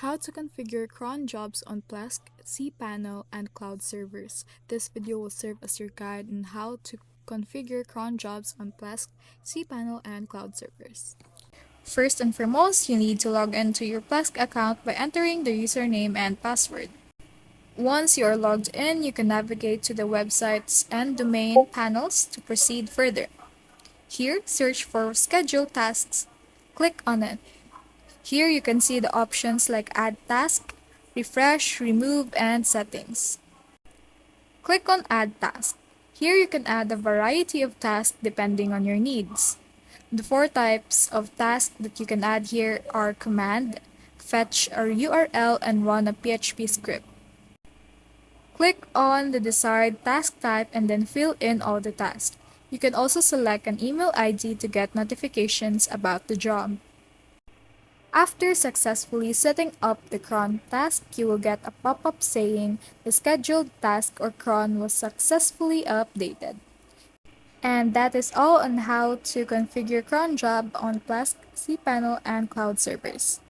How to configure cron jobs on Plesk, cPanel, and cloud servers. This video will serve as your guide on how to configure cron jobs on Plesk, cPanel, and cloud servers. First and foremost, you need to log into your Plesk account by entering the username and password. Once you are logged in, you can navigate to the website's and domain panels to proceed further. Here, search for Schedule Tasks. Click on it. Here you can see the options like Add Task, Refresh, Remove, and Settings. Click on Add Task. Here you can add a variety of tasks depending on your needs. The four types of tasks that you can add here are Command, Fetch a URL, and Run a PHP script. Click on the desired task type and then fill in all the tasks. You can also select an email ID to get notifications about the job. After successfully setting up the cron task, you will get a pop-up saying the scheduled task or cron was successfully updated. And that is all on how to configure cron job on Plesk, cPanel, and cloud servers.